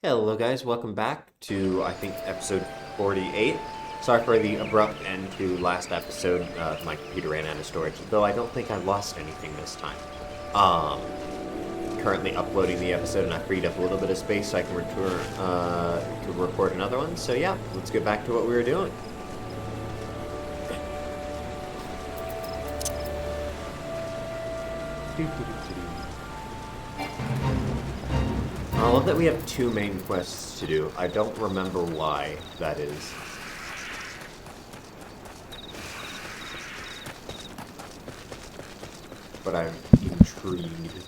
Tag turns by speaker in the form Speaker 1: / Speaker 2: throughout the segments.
Speaker 1: Hello guys, welcome back to, I think, episode 48. Sorry for the abrupt end to last episode. My computer ran out of storage, though I don't think I lost anything this time. Um, Currently uploading the episode, and I freed up a little bit of space so I can to record another one. So yeah, let's get back to what we were doing. I love that we have two main quests to do. I don't remember why that is. But I'm intrigued.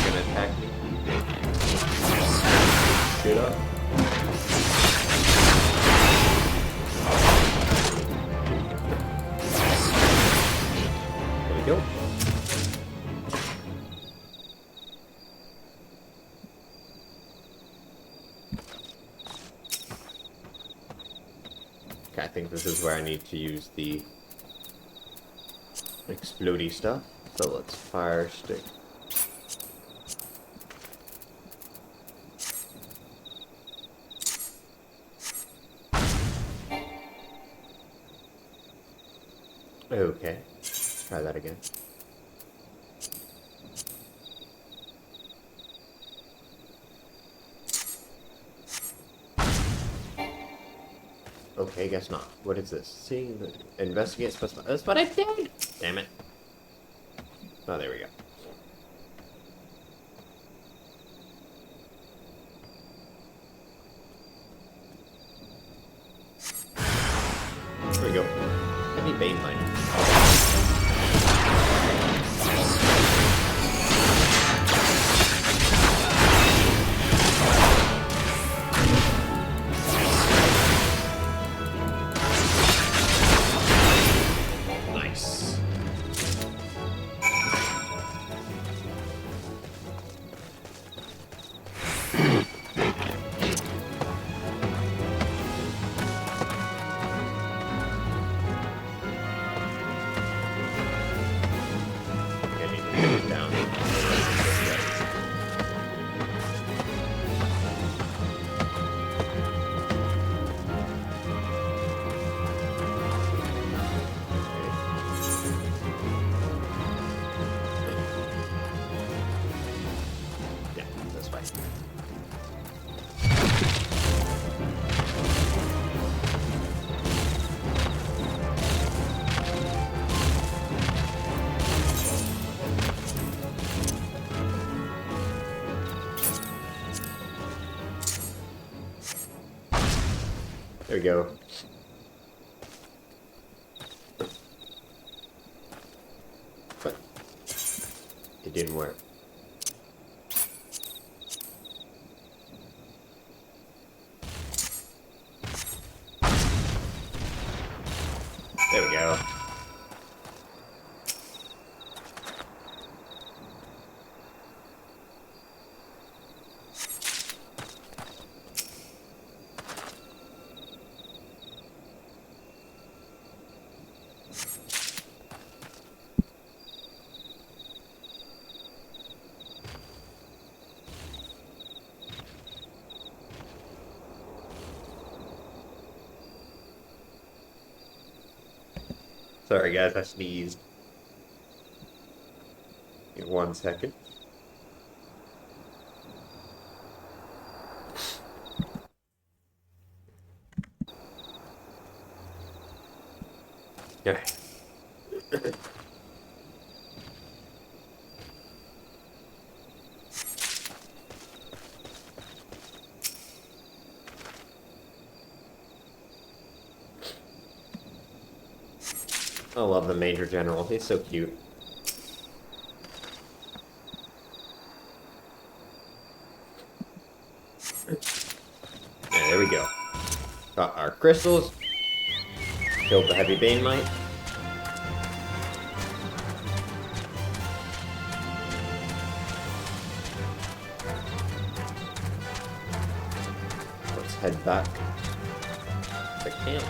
Speaker 1: Gonna attack me. Shit up. There we go. Okay, I think this is where I need to use the explodey stuff. So let's fire stick. Okay, try that again. Okay, guess not. What is this? See, investigate specimen. That's what I did! Damn it. Oh, there we go. There we go. Heavy bane line. Nice. I need to get it down. Yeah, that's fine. There we go. But it didn't work. There we go. Sorry guys, I sneezed. In 1 second. Okay. I love the Major General. He's so cute. Yeah, there we go. Got our crystals. Killed the heavy bane mite. head back to camp.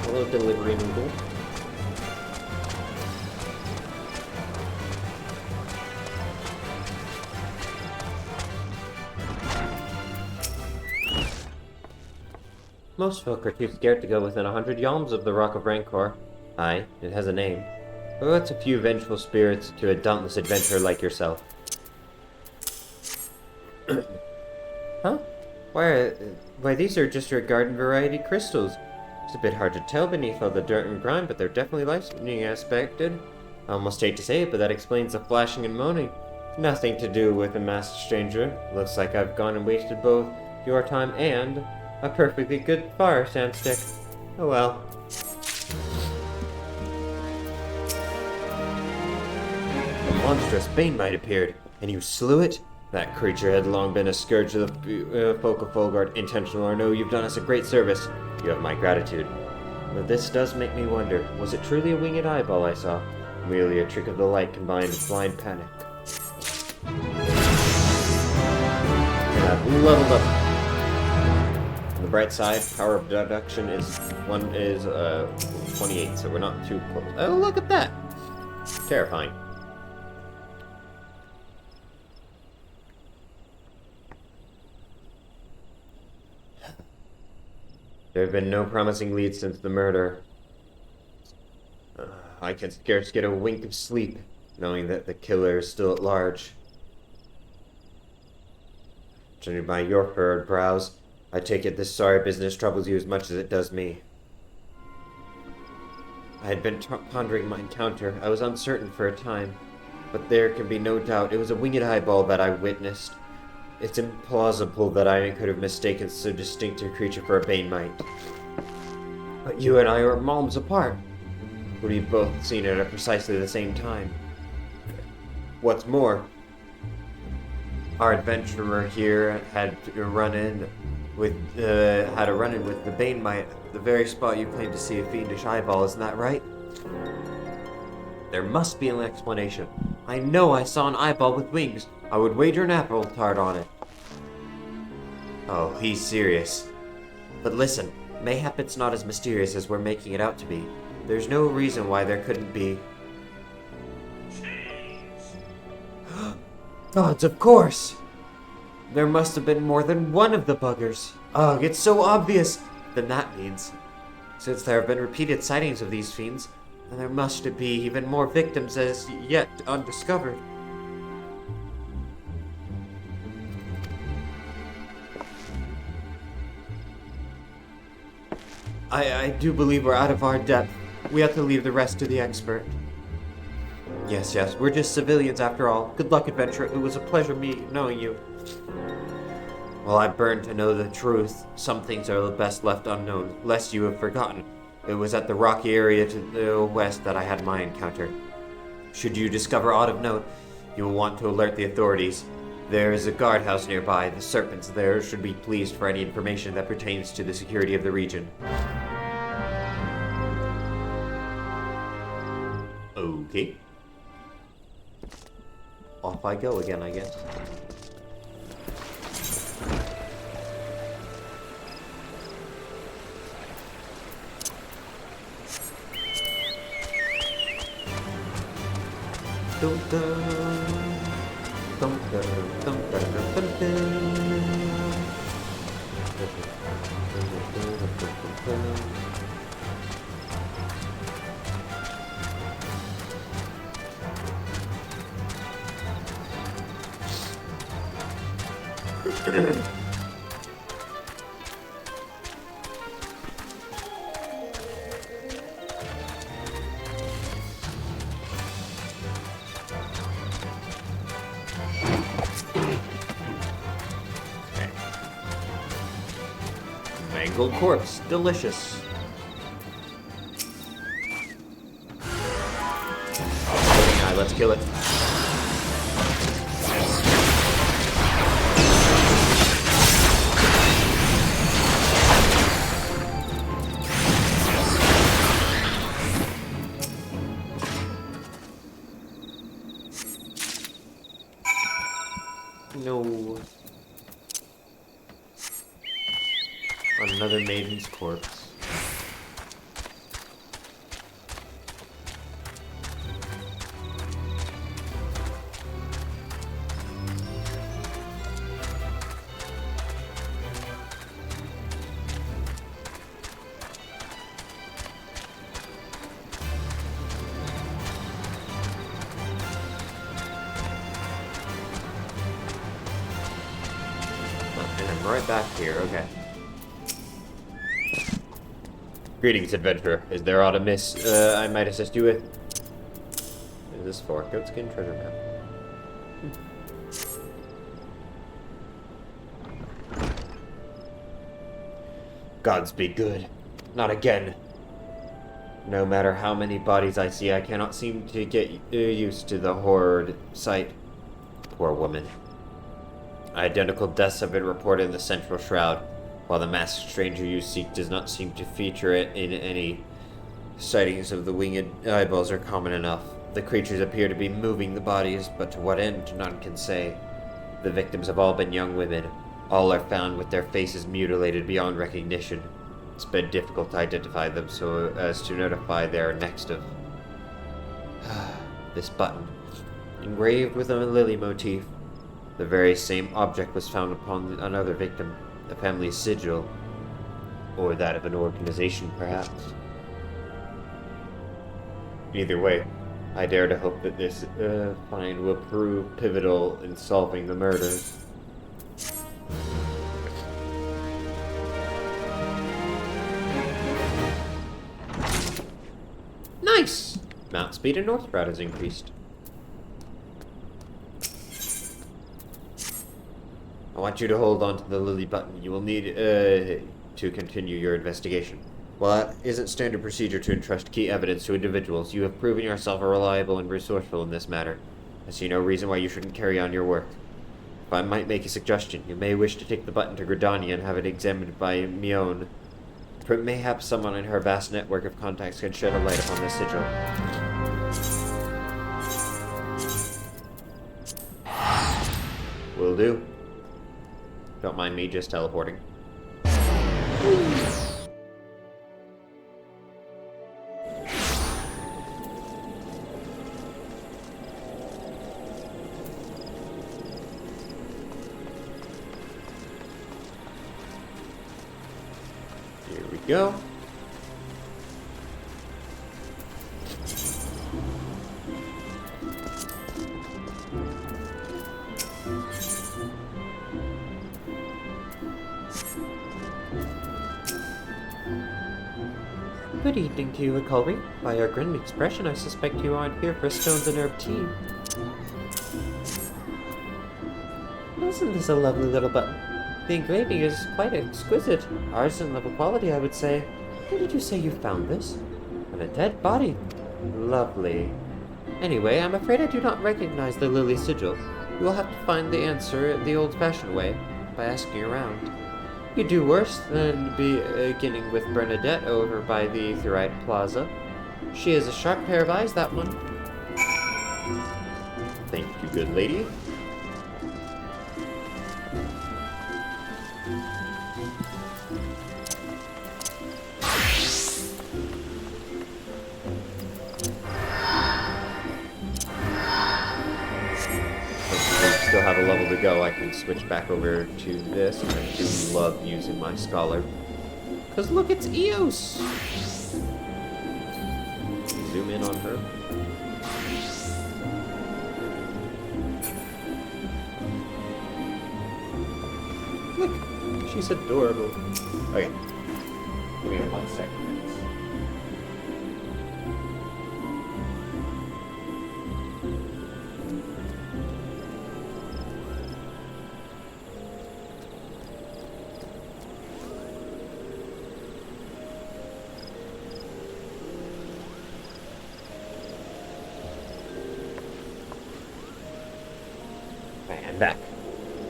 Speaker 1: Hello, delivery noodle. Most folk are too scared to go within 100 yalms of the Rock of Rancor. Aye, it has a name. But what's a few vengeful spirits to a dauntless adventurer like yourself? Huh? Why, these are just your garden variety crystals. It's a bit hard to tell beneath all the dirt and grime, but they're definitely life-saving aspected. I almost hate to say it, but that explains the flashing and moaning. Nothing to do with a masked stranger. Looks like I've gone and wasted both your time and a perfectly good fire sandstick. Oh well. A monstrous Banemite appeared, and you slew it? That creature had long been a scourge of the folk of Folgard. Intentional or no, you've done us a great service. You have my gratitude. But this does make me wonder, was it truly a winged eyeball I saw? Merely a trick of the light combined with blind panic. And I've leveled up. On the bright side, power of deduction is 28, so we're not too close. Oh, look at that! Terrifying. There have been no promising leads since the murder. I can scarce get a wink of sleep, knowing that the killer is still at large. Judging by your furrowed brows, I take it this sorry business troubles you as much as it does me. I had been pondering my encounter. I was uncertain for a time, but there can be no doubt it was a winged eyeball that I witnessed. It's implausible that I could have mistaken so distinct a creature for a Banemite. But you and I are malms apart. We've both seen it at precisely the same time. What's more, our adventurer here had a run-in with the Banemite at the very spot you claim to see a fiendish eyeball, isn't that right? There must be an explanation. I know I saw an eyeball with wings. I would wager an apple tart on it. Oh, he's serious. But listen, mayhap it's not as mysterious as we're making it out to be. There's no reason why there couldn't be. Gods, of course! There must have been more than one of the buggers. Ugh, it's so obvious! Then that means, since there have been repeated sightings of these fiends, then there must be even more victims as yet undiscovered. I do believe we're out of our depth. We have to leave the rest to the expert. Yes, we're just civilians after all. Good luck, adventurer. It was a pleasure knowing you. Well, I burn to know the truth. Some things are the best left unknown, lest you have forgotten. It was at the rocky area to the west that I had my encounter. Should you discover aught of note, you will want to alert the authorities. There is a guardhouse nearby. The serpents there should be pleased for any information that pertains to the security of the region. Okay. Off I go again, I guess. Dum dum dum dum dum dum dum dum. Mangled corpse, delicious. Let's kill it. No. Another maiden's corpse. And I'm right back here, okay. Greetings, adventurer. Is there aught amiss I might assist you with? What is this for? Goatskin treasure map. Gods be good. Not again. No matter how many bodies I see, I cannot seem to get used to the horrid sight. Poor woman. Identical deaths have been reported in the central shroud, while the masked stranger you seek does not seem to feature it in any. Sightings of the winged eyeballs are common enough. The creatures appear to be moving the bodies, but to what end, none can say. The victims have all been young women. All are found with their faces mutilated beyond recognition. It's been difficult to identify them so as to notify their next of. This button, engraved with a lily motif. The very same object was found upon another victim, the family sigil, or that of an organization, perhaps. Either way, I dare to hope that this find will prove pivotal in solving the murders. Nice! Mount speed and north route has increased. I want you to hold on to the lily button. You will need to continue your investigation. While that isn't standard procedure to entrust key evidence to individuals, you have proven yourself reliable and resourceful in this matter. I see no reason why you shouldn't carry on your work. If I might make a suggestion, you may wish to take the button to Gridania and have it examined by Mion. Mayhaps someone in her vast network of contacts can shed a light upon this sigil. Will do. Don't mind me just teleporting. Here we go. Good evening to you, Colby. By your grim expression, I suspect you aren't here for stones and herb tea. Isn't this a lovely little button? The engraving is quite exquisite. Artisan level quality, I would say. Where did you say you found this? On a dead body. Lovely. Anyway, I'm afraid I do not recognize the lily sigil. You will have to find the answer the old-fashioned way, by asking around. You do worse than beginning with Bernadette over by the Aetherite Plaza. She has a sharp pair of eyes, that one. Thank you, good lady. Still have a level to go, I can switch back over to this, and I do love using my Scholar. Because look, it's Eos! Zoom in on her. Look, she's adorable. Okay, give me 1 second. And back.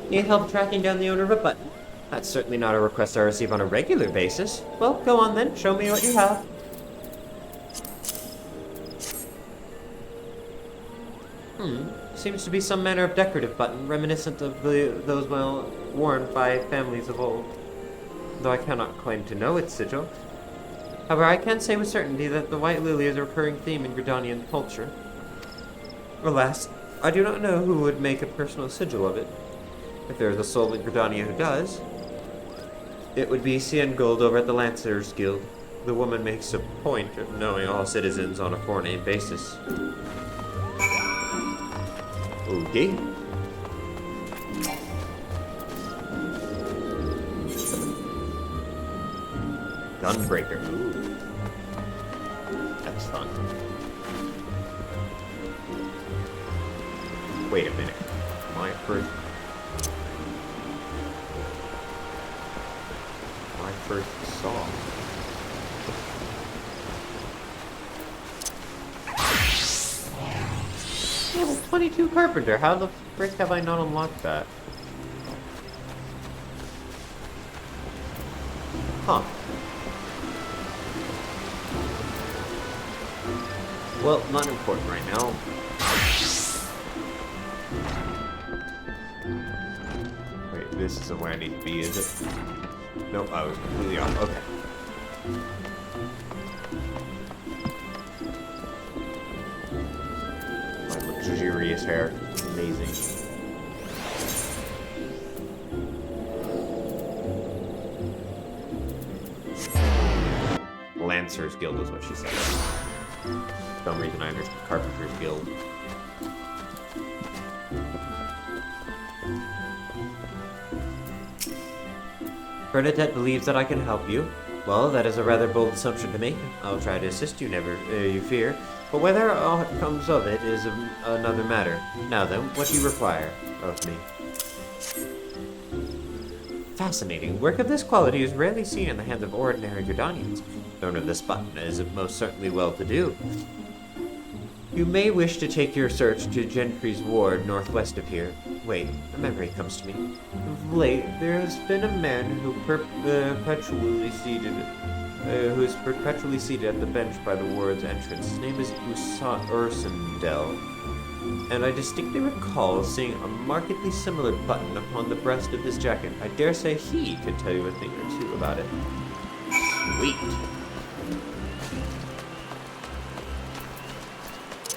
Speaker 1: Need help tracking down the owner of a button? That's certainly not a request I receive on a regular basis. Well, go on then, show me what you have. Seems to be some manner of decorative button, reminiscent of those well worn by families of old. Though I cannot claim to know its sigil. However, I can say with certainty that the white lily is a recurring theme in Gridanian culture. Alas, I do not know who would make a personal sigil of it. If there is a soul in Gridania who does, it would be Ciengold over at the Lancers Guild. The woman makes a point of knowing all citizens on a forename basis. Okay. Gunbreaker. Ooh. That's fun. Wait a minute. My first saw. Level 22 Carpenter. How the frick have I not unlocked that? Huh. Well, not important right now. Wait, this isn't where I need to be, is it? Nope, I was completely off. Okay. My luxurious hair. Amazing. Lancers Guild is what she said. For some reason I understood Carpenter's Guild. Bernadette believes that I can help you. Well, that is a rather bold assumption to make. I'll try to assist you, never you fear. But whether aught comes of it is another matter. Now then, what do you require of me? Fascinating. Work of this quality is rarely seen in the hands of ordinary Gridanians. The owner of this button is most certainly well-to-do. You may wish to take your search to Gentry's Ward, northwest of here. Wait, a memory comes to me. Of late, there has been a man who is perpetually seated at the bench by the ward's entrance. His name is Ursendel, and I distinctly recall seeing a markedly similar button upon the breast of his jacket. I dare say he could tell you a thing or two about it. Sweet.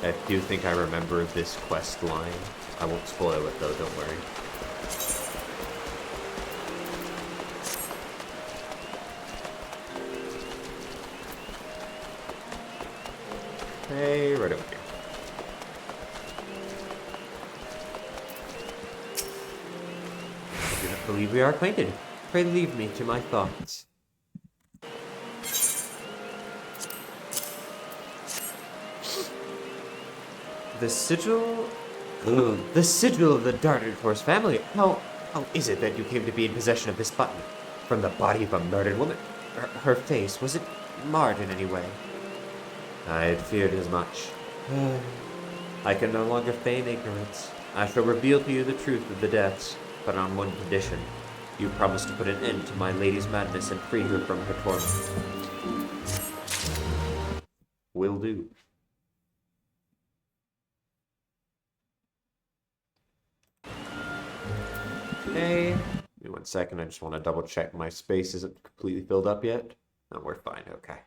Speaker 1: I do think I remember this quest line. I won't spoil it though, don't worry. Hey, right over here. I do not believe we are acquainted. Pray leave me to my thoughts. The sigil? Ugh. The sigil of the Darted Horse family. How is it that you came to be in possession of this button? From the body of a murdered woman? Her face, was it marred in any way? I had feared as much. I can no longer feign ignorance. I shall reveal to you the truth of the deaths, but on one condition. You promise to put an end to my lady's madness and free her from her torment. Will do. Okay. Give me 1 second, I just want to double check my space isn't completely filled up yet. No, we're fine, okay.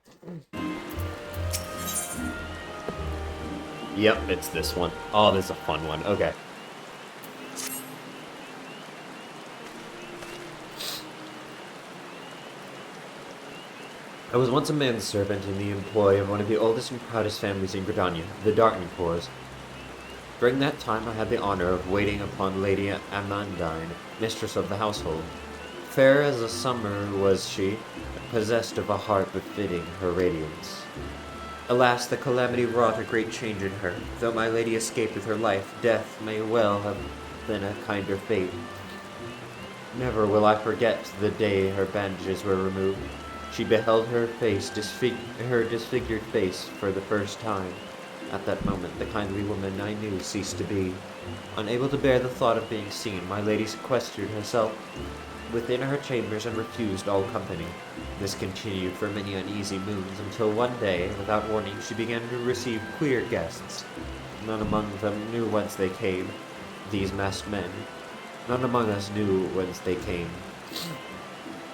Speaker 1: Yep, it's this one. Oh, this is a fun one, okay. I was once a manservant in the employ of one of the oldest and proudest families in Gridania, the Dartnecores. During that time I had the honor of waiting upon Lady Amandine, mistress of the household. Fair as a summer was she, possessed of a heart befitting her radiance. Alas, the calamity wrought a great change in her. Though my lady escaped with her life, death may well have been a kinder fate. Never will I forget the day her bandages were removed. She beheld her disfigured face for the first time. At that moment, the kindly woman I knew ceased to be. Unable to bear the thought of being seen, my lady sequestered herself within her chambers and refused all company. This continued for many uneasy moons, until one day, without warning, she began to receive queer guests. none among them knew whence they came, these masked men. None among us knew whence they came,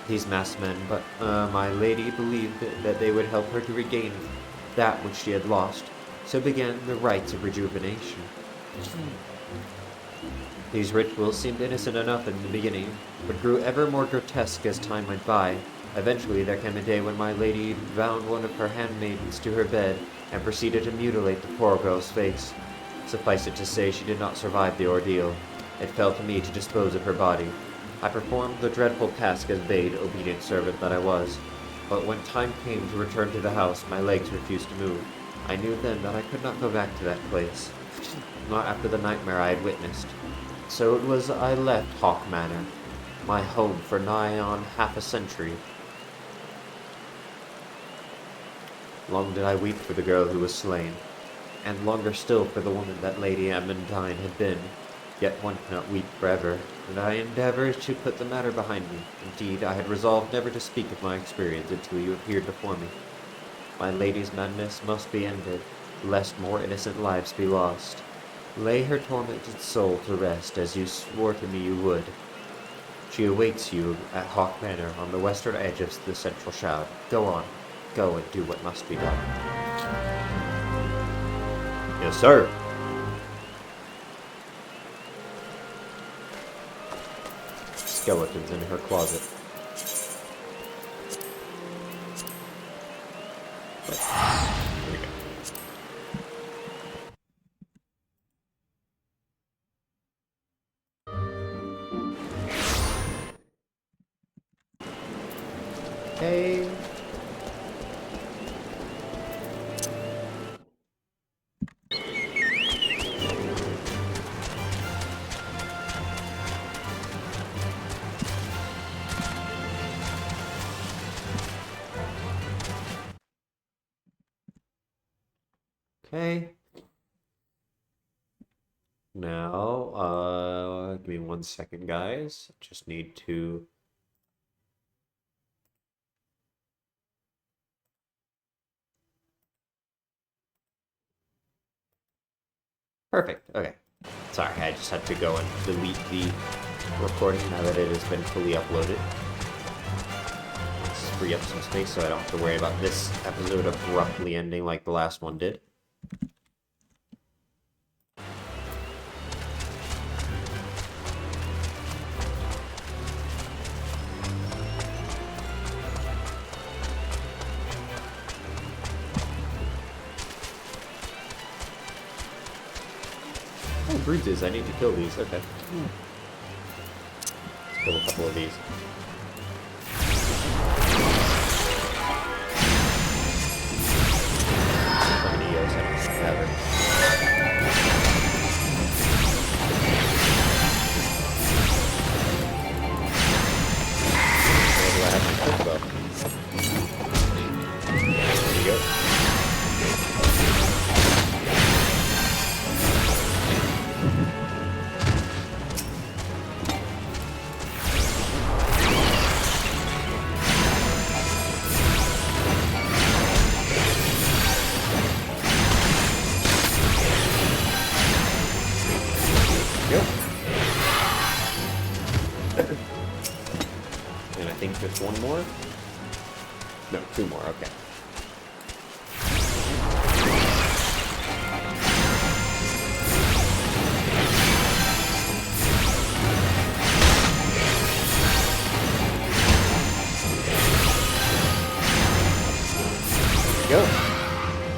Speaker 1: these masked men, but my lady believed that they would help her to regain that which she had lost. So began the rites of rejuvenation. These rituals seemed innocent enough in the beginning, but grew ever more grotesque as time went by. Eventually, there came a day when my lady bound one of her handmaidens to her bed and proceeded to mutilate the poor girl's face. Suffice it to say, she did not survive the ordeal. It fell to me to dispose of her body. I performed the dreadful task as bade, obedient servant that I was. But when time came to return to the house, my legs refused to move. I knew then that I could not go back to that place, not after the nightmare I had witnessed. So it was I left Hawk Manor, my home for nigh on half a century. Long did I weep for the girl who was slain, and longer still for the woman that Lady Amandine had been. Yet one cannot weep forever, and I endeavored to put the matter behind me. Indeed, I had resolved never to speak of my experience until you appeared before me. My lady's madness must be ended, lest more innocent lives be lost. Lay her tormented soul to rest, as you swore to me you would. She awaits you at Hawk Manor on the western edge of the Central Shroud. Go on. Go and do what must be done. Yes, sir. Skeletons in her closet. Here we go. Hey. Okay. Now, give me 1 second, guys. Just need to... Perfect. Okay. Sorry, I just had to go and delete the recording now that it has been fully uploaded. Let's free up some space so I don't have to worry about this episode abruptly ending like the last one did. Oh, bruises. I need to kill these. Okay. Let's kill a couple of these. How many EOS I don't have it. Where do I have my quick bow? There you go. And I think just one more? No, two more, okay. There we go.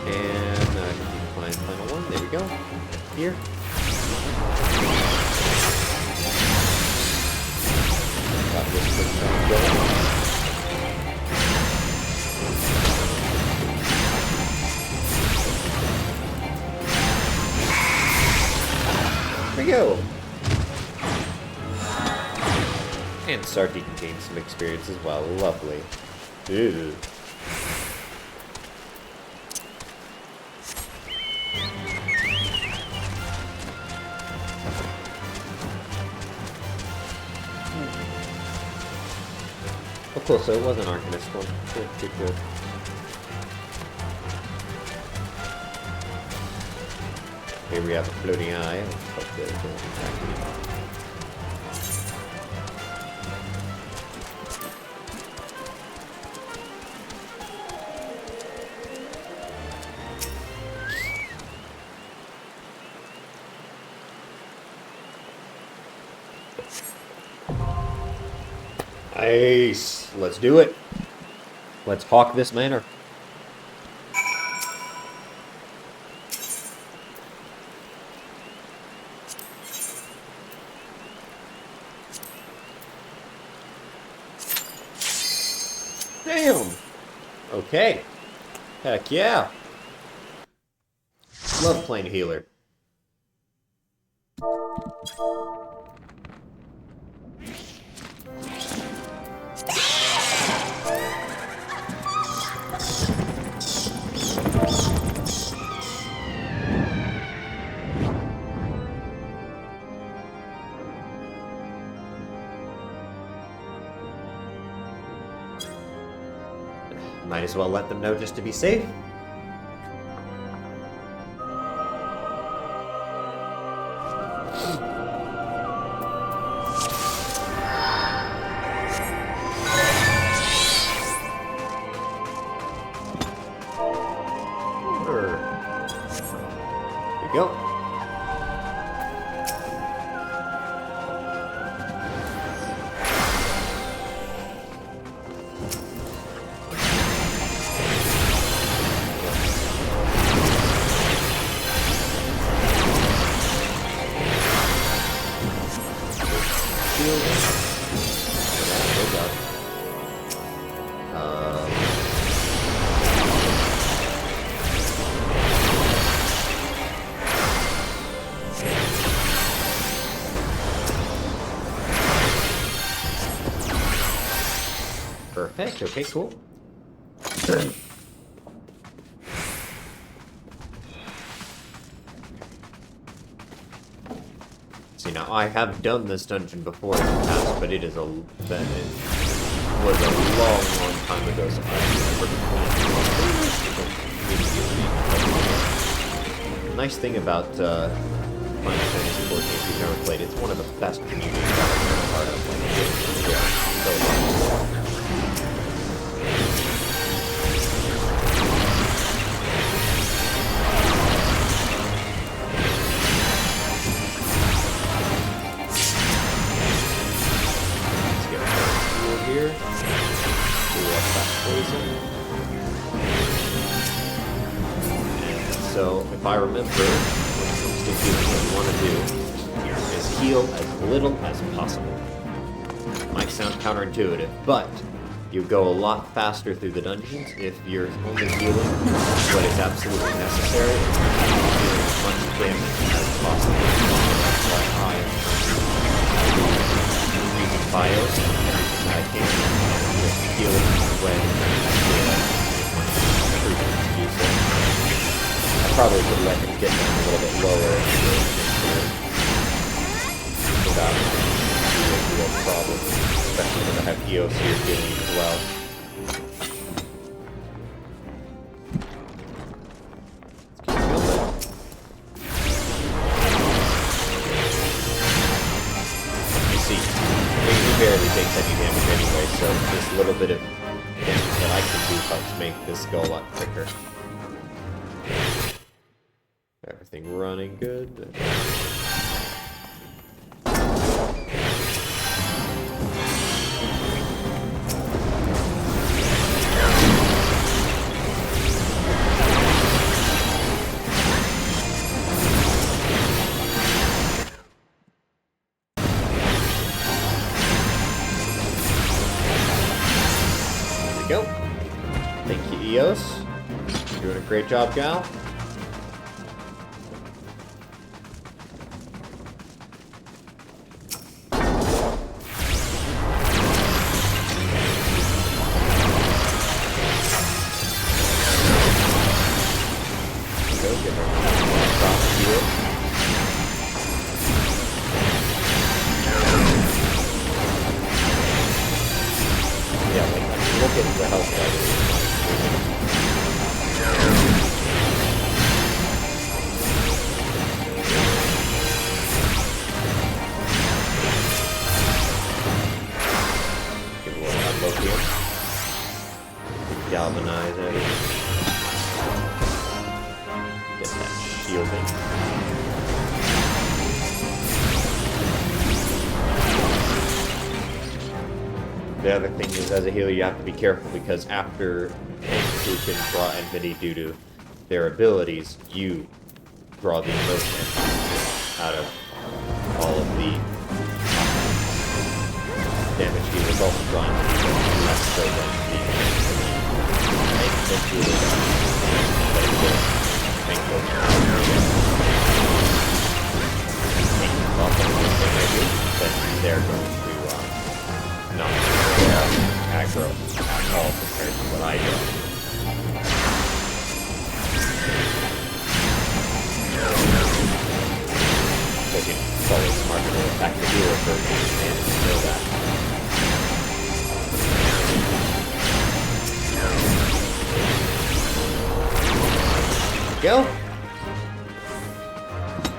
Speaker 1: And I can do my final one. There we go. Here. Got this quick time going. There we go. And Sardi can gain some experience as well. Lovely. Ew. Oh, cool, so it was an Arcanist one. Good, good, good. Here we have a floating eye. Let's hope that it doesn't attack me. Nice. Let's do it. Let's hawk this manor. Damn. Okay. Heck yeah. Love playing healer. Might as well let them know just to be safe. There we go. Perfect. Okay, cool. See, now I have done this dungeon before in the past, but it was a long, long time ago, so I remember. The nice thing about Final Fantasy XIV, if you've never played, it's one of the best communities I've ever been a part of. So here. Do that poison. And so, if I remember, when it comes to healing, what you want to do is heal as little as possible. Might sound counterintuitive, but you go a lot faster through the dungeons if you're only healing what is absolutely necessary, doing as much damage as possible. That's why I am using bios. I can just heal it when I probably could let him get down a little bit lower without being a real problem, especially when I have EOS here healing as well. Barely takes any damage anyway, so this little bit of damage that I can do helps make this go a lot quicker. Everything running good. Go. Thank you, EOS. You're doing a great job, gal. Go get her stop here. Yeah, like, look at the health level. galvanize everything. Get that shielding. The other thing is, as a healer, you have to be careful because after tanks who can draw enmity due to their abilities, you draw the emotion out of all of the damage healers also draw enmity, but less so than the tank healer does. But if the tank goes off anything I do, then they're going to not aggro at all compared to what I do. Because it's always smarter to attack the healer first and know that. There we go.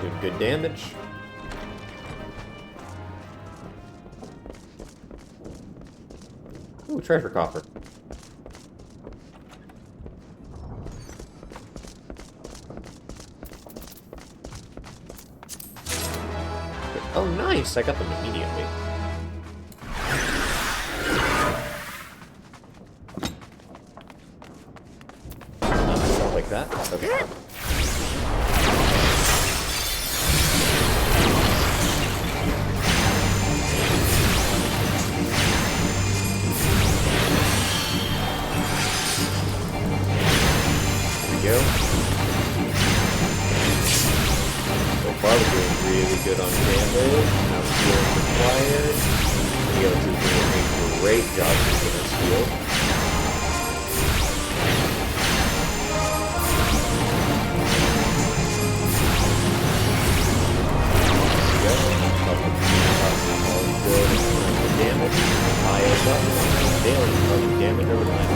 Speaker 1: Doing good damage. Ooh, treasure coffer. Oh, nice! I got them immediately. Stuff like that. Okay. Go. So far we're doing really good on damage. Now healing required. Heals is doing a great job keeping us healed. There we go. All good damage. High up. Daily damage over time.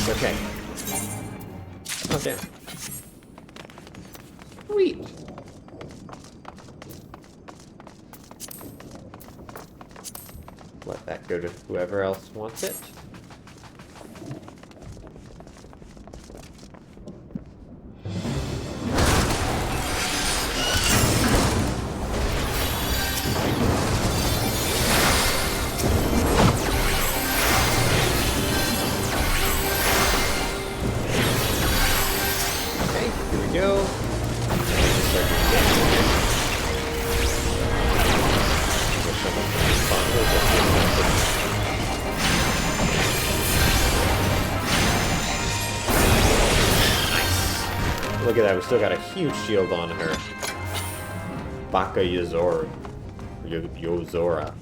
Speaker 1: Okay. Oh, damn. Sweet. Let that go to whoever else wants it. Look at that, we still got a huge shield on her. Baka Yozora. Yozora.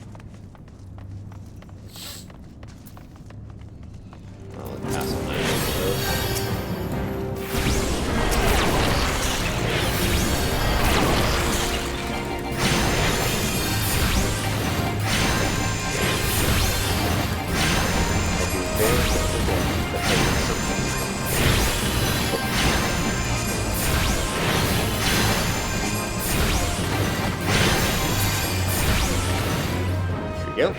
Speaker 1: I'll pass on that. Yep.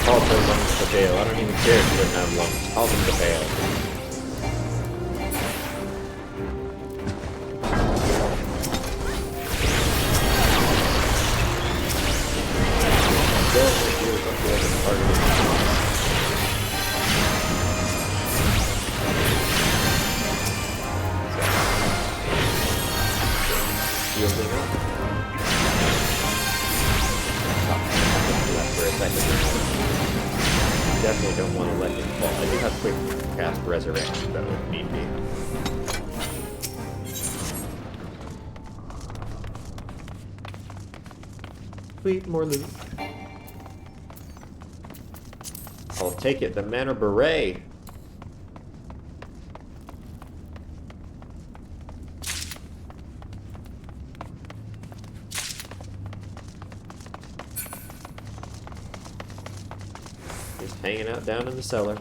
Speaker 1: Call for lungs to fail. I don't even care if you don't have lungs. Call them to fail. Shielding up. For a second. Definitely don't want to let him fall. I do have quick cast resurrection though if need be. Sweet, more loot. I'll take it. The Manor Beret. Just hanging out down in the cellar.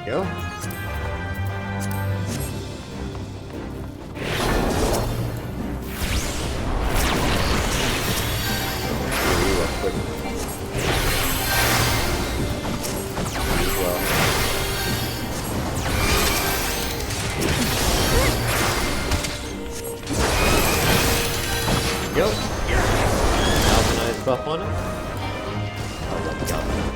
Speaker 1: Go. Go. Galvanized buff on it. I love galvanized.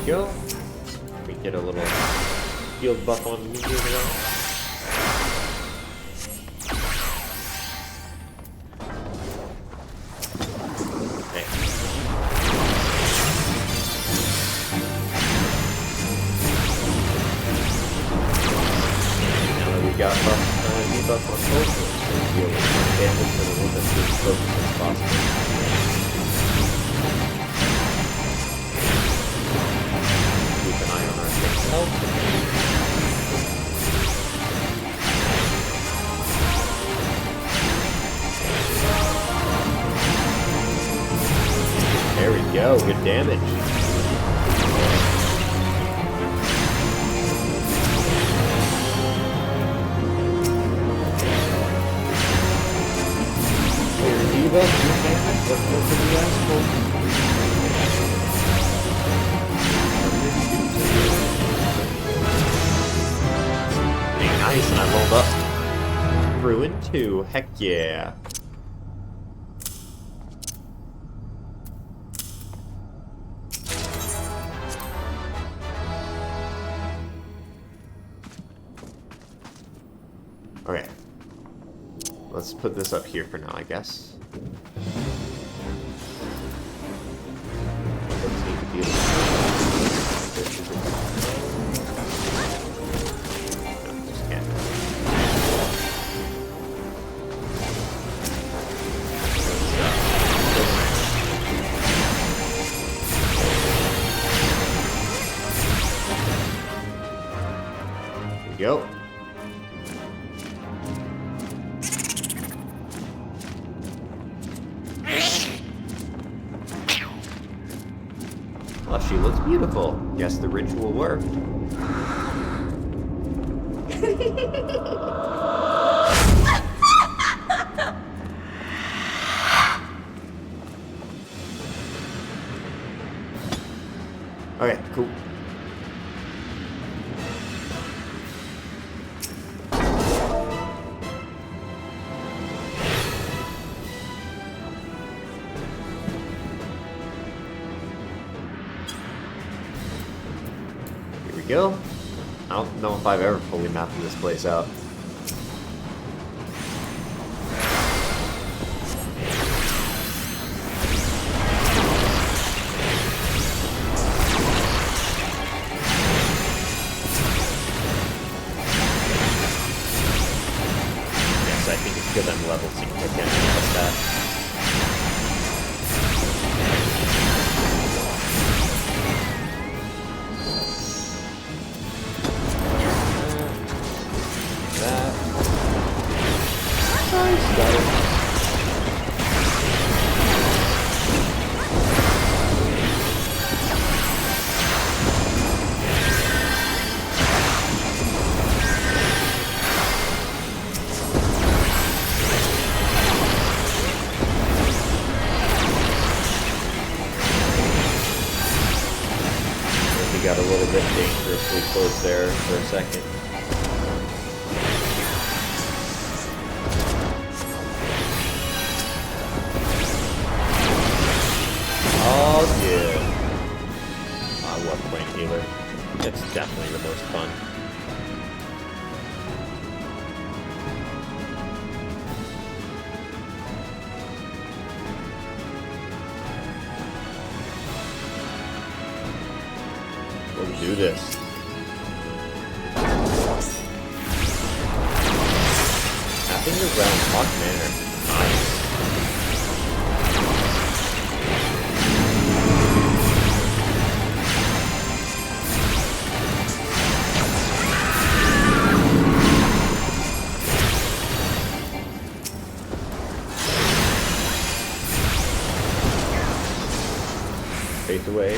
Speaker 1: Go. We get a little shield buff on me as well. Okay. Now that we've got debuff on both, we'll be able to damage and a little bit as focused as possible. There we go, good damage. Here, Diva, what did you ask for? Nice, and I rolled up. Through in 2, heck yeah. Okay. Let's put this up here for now, I guess. Go. Well, she looks beautiful. Guess the ritual worked. Okay, cool. Go. I don't know if I've ever fully mapped this place out. We got a little bit dangerously close there for a second. Oh yeah. I love playing healer. It's definitely the most fun. Let's do this. Tapping around Hawk Manor. Nice. Faith away.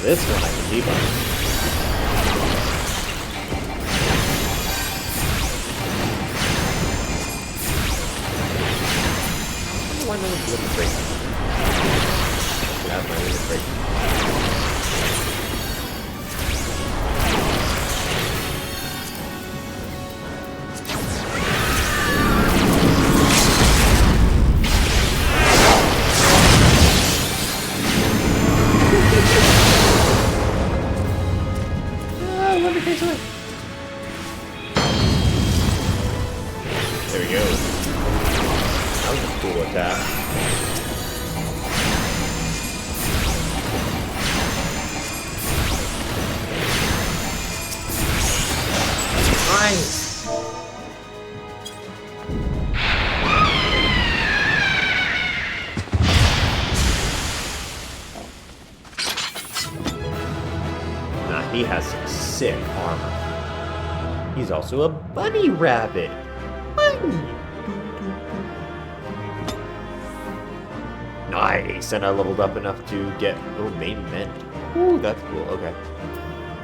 Speaker 1: This one I can debug. Why not limit break? Have my limit break. There we go. That was a cool attack. Nice! Nah, he has some sick armor. He's also a bunny rabbit. Bunny! Nice! And I leveled up enough to get... Oh, main vent. Ooh, that's cool. Okay.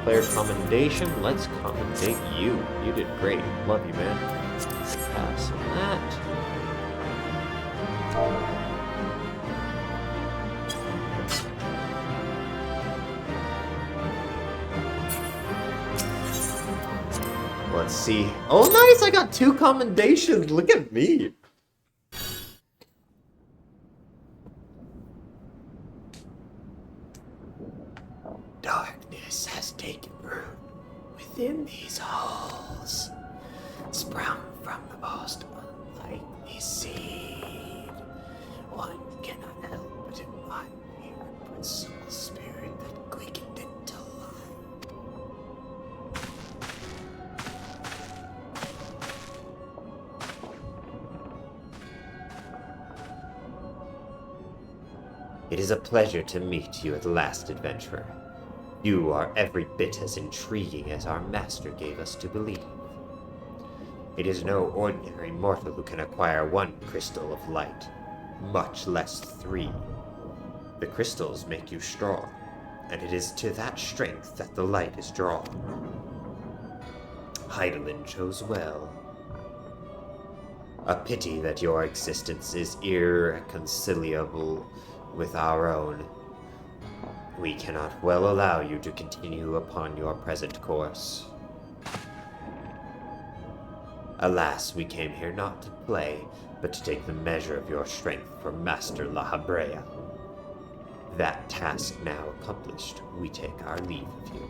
Speaker 1: Player commendation. Let's commendate you. You did great. Love you, man. Pass on that. Let's see. Oh, nice! I got 2 commendations. Look at me. Darkness has taken root within these halls, sprung from the most unlikely seed. One cannot help but admire the principal spirit that quickened it to life. It is a pleasure to meet you at last, adventurer. You are every bit as intriguing as our master gave us to believe. It is no ordinary mortal who can acquire 1 crystal of light, much less 3. The crystals make you strong, and it is to that strength that the light is drawn. Heidelin chose well. A pity that your existence is irreconcilable with our own. We cannot well allow you to continue upon your present course. Alas, we came here not to play, but to take the measure of your strength from Master La Habrea. That task now accomplished, we take our leave of you.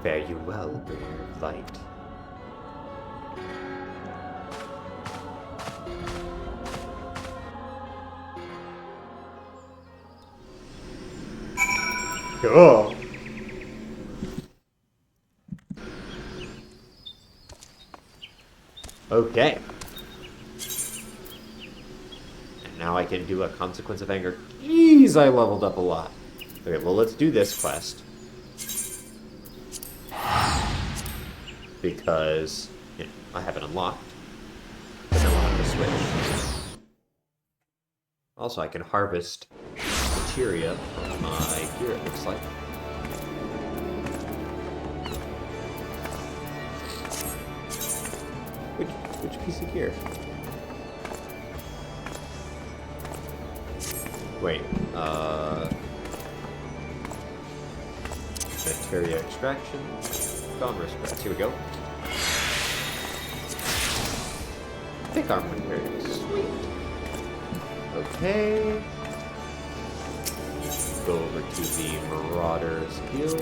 Speaker 1: Fare you well, bringer of light. Cool. Okay. And now I can do a consequence of anger. Jeez, I leveled up a lot. Okay, well, let's do this quest. Because, you know, I have it unlocked. But I want to switch. Also, I can harvest materia from here, it looks like. Which piece of gear? Wait, materia extraction, Gonra scraps, here we go. Thick armor material, sweet. Okay. Go over to the Marauders Guild.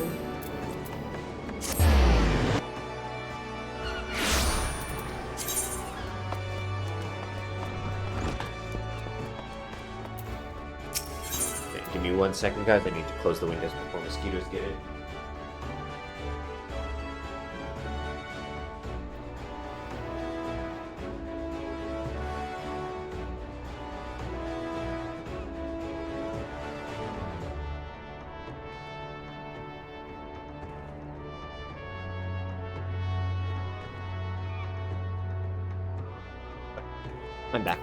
Speaker 1: Okay, give me 1 second, guys. I need to close the windows before mosquitoes get in. I'm back.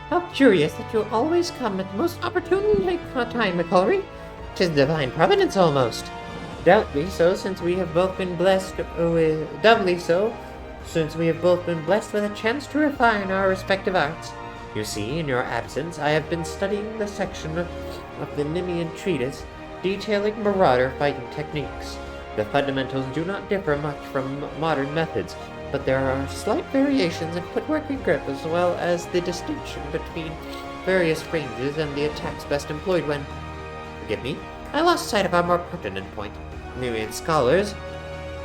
Speaker 2: How curious that you always come at the most opportune time, McCullery. 'Tis divine providence almost. Doubly so, since we have both been blessed with doubly so, since we have both been blessed with a chance to refine our respective arts. You see, in your absence, I have been studying the section of the Nemean treatise detailing marauder fighting techniques. The fundamentals do not differ much from modern methods, but there are slight variations in footwork and grip, as well as the distinction between various ranges and the attacks best employed when... Forgive me, I lost sight of our more pertinent point. Nemean scholars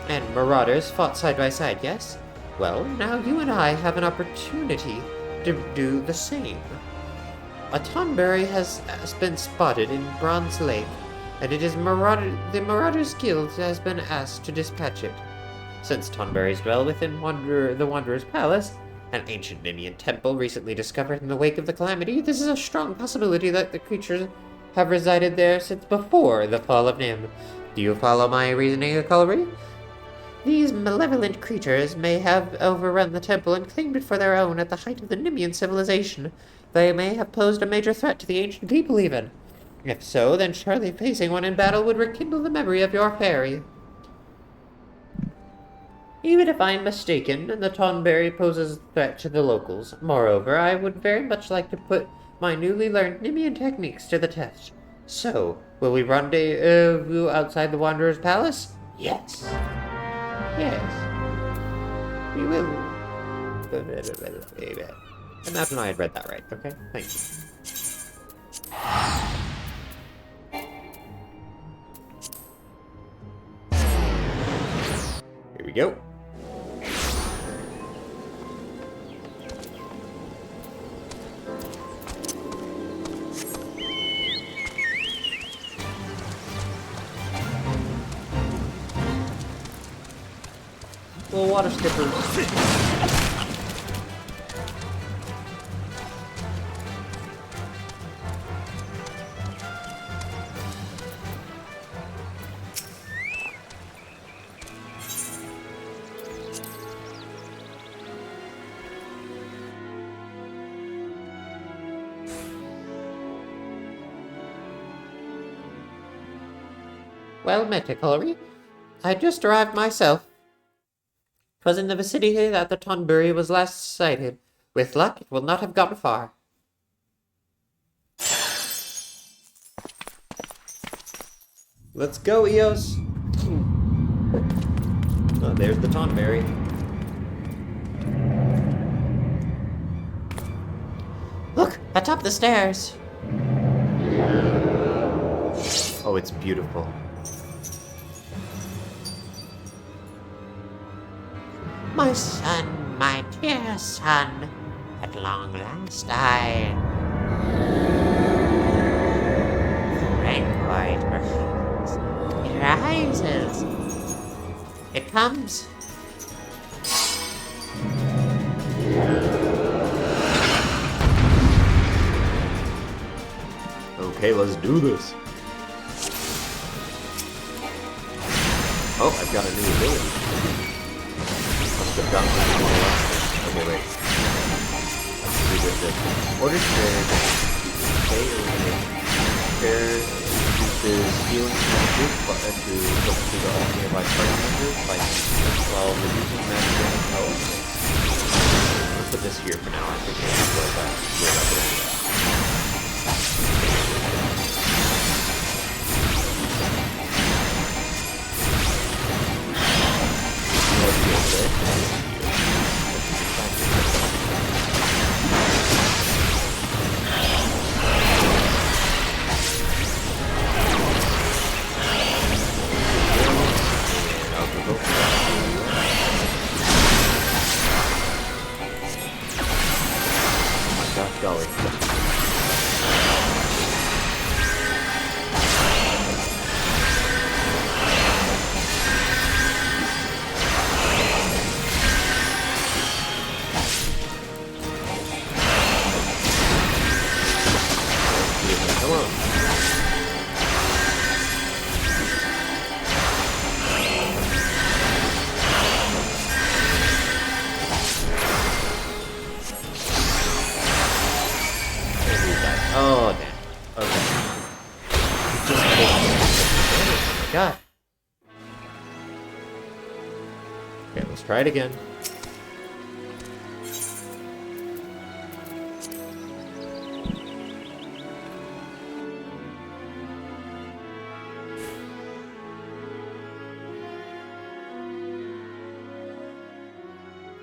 Speaker 2: and marauders fought side by side, yes? Well, now you and I have an opportunity to do the same. A Tonberry has been spotted in Bronze Lake, and it is the Marauders Guild has been asked to dispatch it. Since Tonberries dwell within the Wanderer's Palace, an ancient Nemean temple recently discovered in the wake of the calamity, this is a strong possibility that the creatures have resided there since before the fall of Nim. Do you follow my reasoning, McCullery? These malevolent creatures may have overrun the temple and claimed it for their own at the height of the Nemean civilization. They may have posed a major threat to the ancient people, even. If so, then surely facing one in battle would rekindle the memory of your fairy. Even if I am mistaken, and the Tonberry poses a threat to the locals. Moreover, I would very much like to put my newly learned Nemean techniques to the test. So, will we rendezvous outside the Wanderer's Palace? Yes. Yes. We will.
Speaker 1: Imagine I had read that right, okay? Thank you. Here we go. Little water skippers.
Speaker 2: Well met, McCullery. I just arrived myself. 'Twas in the vicinity that the Tonberry was last sighted. With luck, it will not have gone far.
Speaker 1: Let's go, Eos! Oh, there's the Tonberry.
Speaker 2: Look, atop the stairs.
Speaker 1: Oh, it's beautiful.
Speaker 2: My son, my dear son, at long last I... Francoid perhaps. It rises. It comes.
Speaker 1: Okay, let's do this. Oh, I've got a new ability. Must have gotten something in the last one. Okay, wait. Revisit this. Order trade. Okay, repair increases healing to the group, but to focus to all nearby party members by while reducing magic damage. Oh, okay. We'll put this here for now. I think we'll go back. Golly. Come on. Oh, damn. Okay. Just oh my god. Okay, let's try it again.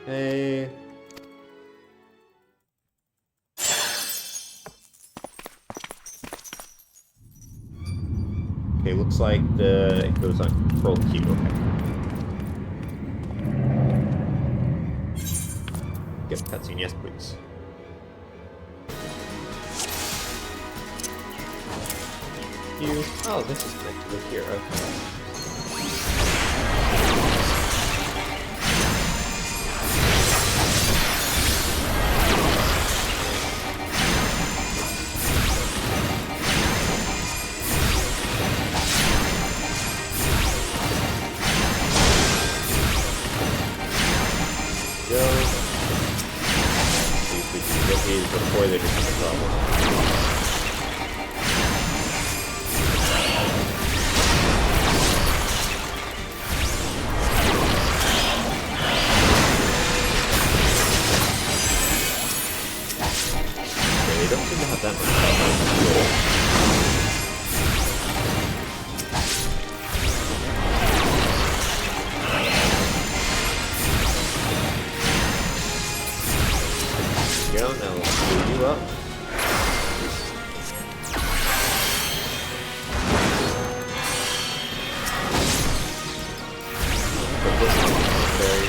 Speaker 1: Okay. Okay, looks like it goes on control Q. Okay. Get the cutscene, yes, please. Q. Oh, this is connected with here. Okay. Go. See if we can get these before they become a problem. Okay, they don't seem to have that much. Go, now let's pull you up. Put this on very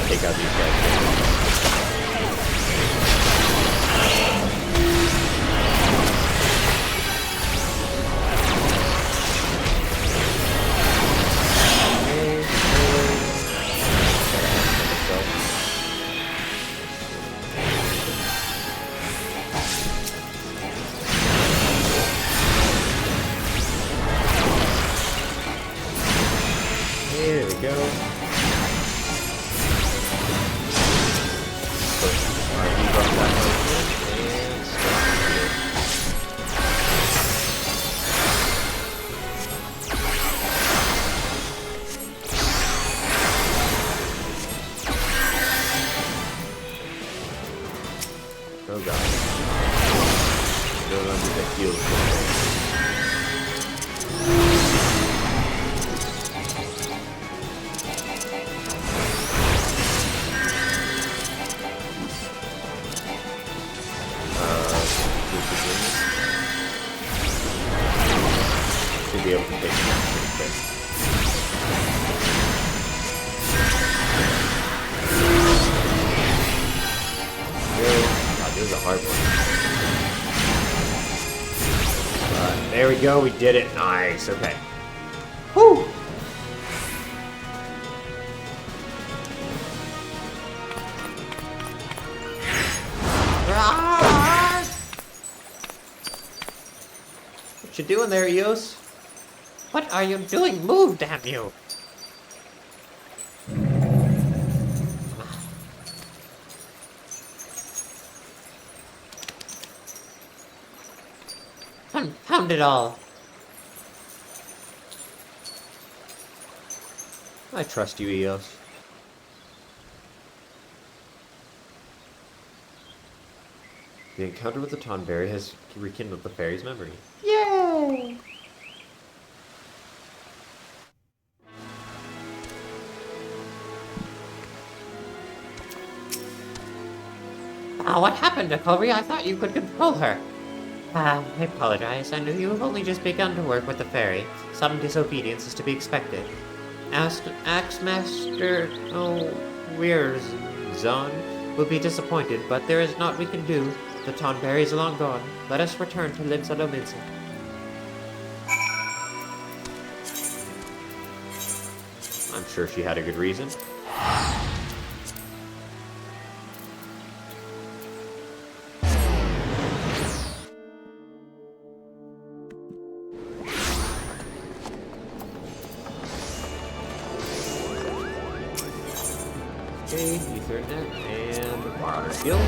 Speaker 1: take out these guys. Here we go. Oh god. Go under the heels. There we go, we did it. Nice, okay.
Speaker 2: Whew! Ah!
Speaker 1: What you doing there, Eos?
Speaker 2: What are you doing? Move, damn you! Confound it all!
Speaker 1: I trust you, Eos. The encounter with the Tonberry has rekindled the fairy's memory.
Speaker 2: Yay! What happened to Clover? I thought you could control her. I apologize. I knew you have only just begun to work with the fairy. Some disobedience is to be expected. Axemaster Zon will be disappointed, but there is naught we can do. The Tonberry is long gone. Let us return to Limsa.
Speaker 1: I'm sure she had a good reason. Okay, Ethernet and water skill.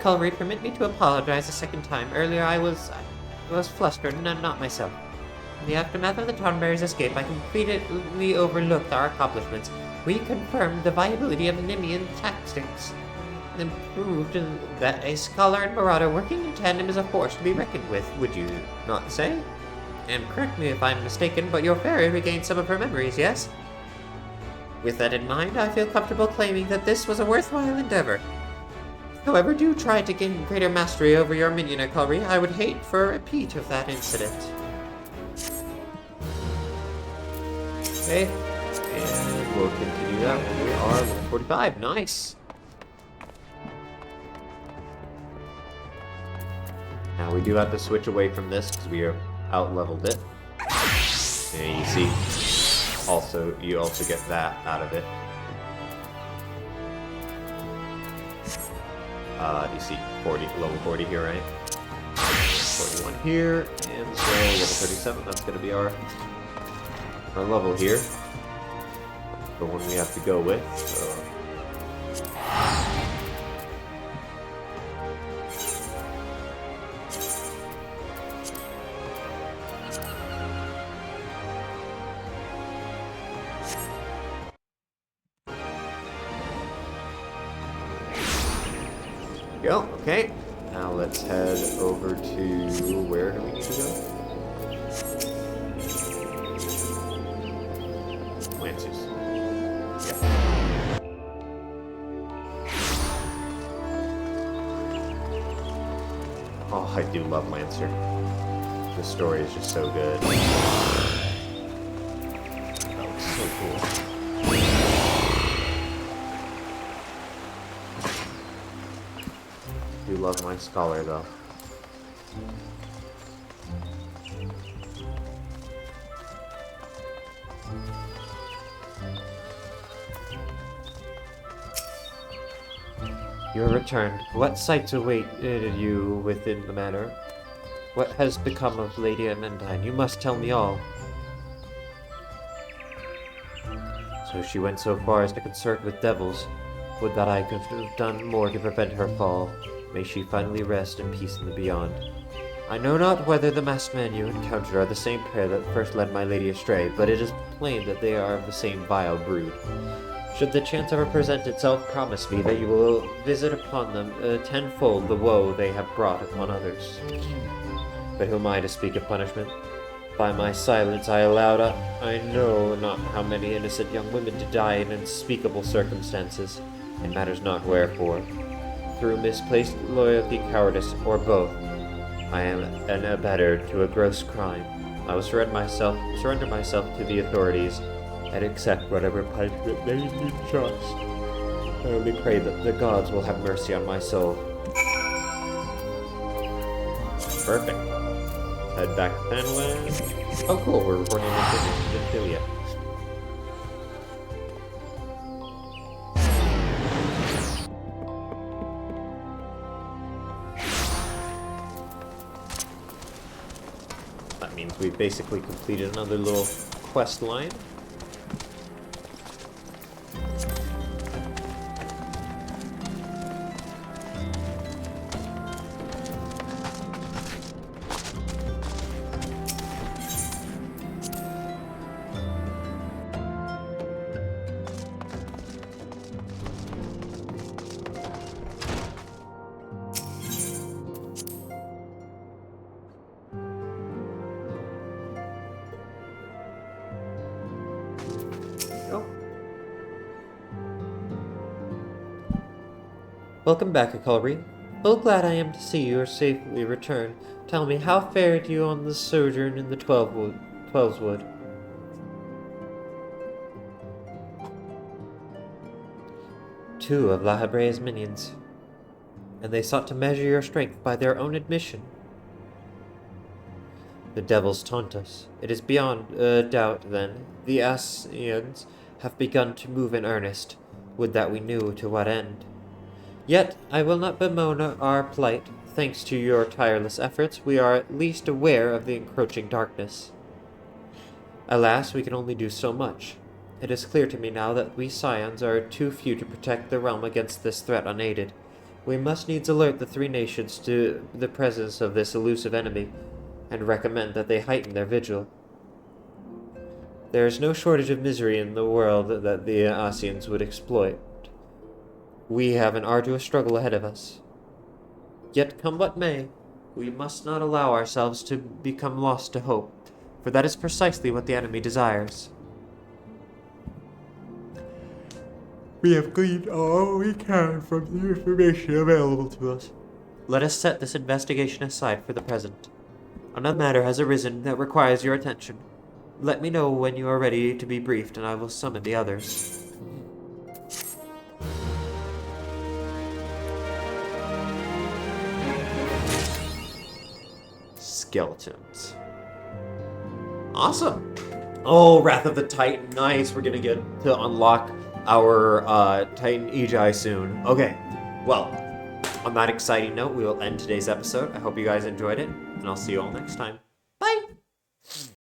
Speaker 2: Cullery, permit me to apologize a second time. Earlier I was flustered and not myself. In the aftermath of the Tonberry's escape, I completely overlooked our accomplishments. We confirmed the viability of Nimian tactics and proved that a scholar and marauder working in tandem is a force to be reckoned with, would you not say? And correct me if I'm mistaken, but your fairy regained some of her memories, yes? With that in mind, I feel comfortable claiming that this was a worthwhile endeavor. However, do try to gain greater mastery over your minion, Cullery. I would hate for a repeat of that incident.
Speaker 1: Okay, and we'll continue that when we are level 45. Nice! Now we do have to switch away from this because we have out-leveled it. And you see, you also get that out of it. You see 40, level 40 here, right? 41 here, and so level 37, that's going to be our level here. The one we have to go with. So. Go. Okay. Now let's head over to where do we need to go? Lancers. Yeah. Oh, I do love Lancer. The story is just so good. That looks so cool. I do love my scholar though. You are returned. What sights awaited you within the manor? What has become of Lady Amandine? You must tell me all. So she went so far as to consort with devils. Would that I could have done more to prevent her fall. May she finally rest in peace in the beyond. I know not whether the masked men you encountered are the same pair that first led my lady astray, but it is plain that they are of the same vile brood. Should the chance ever present itself, promise me that you will visit upon them tenfold the woe they have brought upon others. But who am I to speak of punishment? By my silence I allowed I know not how many innocent young women to die in unspeakable circumstances. It matters not wherefore. Through misplaced loyalty, cowardice, or both, I am an abettor to a gross crime. I will surrender myself to the authorities, and accept whatever punishment they entrust. I only pray that the gods will have mercy on my soul. Perfect. Head back to Penland. Oh cool, we're reporting in Genitalia. That means we've basically completed another little quest line.
Speaker 2: Welcome back, Akulri. Oh, glad I am to see you are safely returned. Tell me, how fared you on the sojourn in the Twelveswood? Two of La Habrea's minions, and they sought to measure your strength by their own admission. The devils taunt us. It is beyond doubt, then. The Asians have begun to move in earnest. Would that we knew to what end. Yet, I will not bemoan our plight. Thanks to your tireless efforts, we are at least aware of the encroaching darkness. Alas, we can only do so much. It is clear to me now that we Scions are too few to protect the realm against this threat unaided. We must needs alert the three nations to the presence of this elusive enemy, and recommend that they heighten their vigil. There is no shortage of misery in the world that the Asians would exploit. We have an arduous struggle ahead of us. Yet come what may, we must not allow ourselves to become lost to hope, for that is precisely what the enemy desires. We have gleaned all we can from the information available to us. Let us set this investigation aside for the present. Another matter has arisen that requires your attention. Let me know when you are ready to be briefed, and I will summon the others. Skeletons. Awesome. Oh, Wrath of the Titan. Nice. We're gonna get to unlock our Titan Ejai soon. Okay. Well, on that exciting note, we will end today's episode. I hope you guys enjoyed it, and I'll see you all next time. Bye!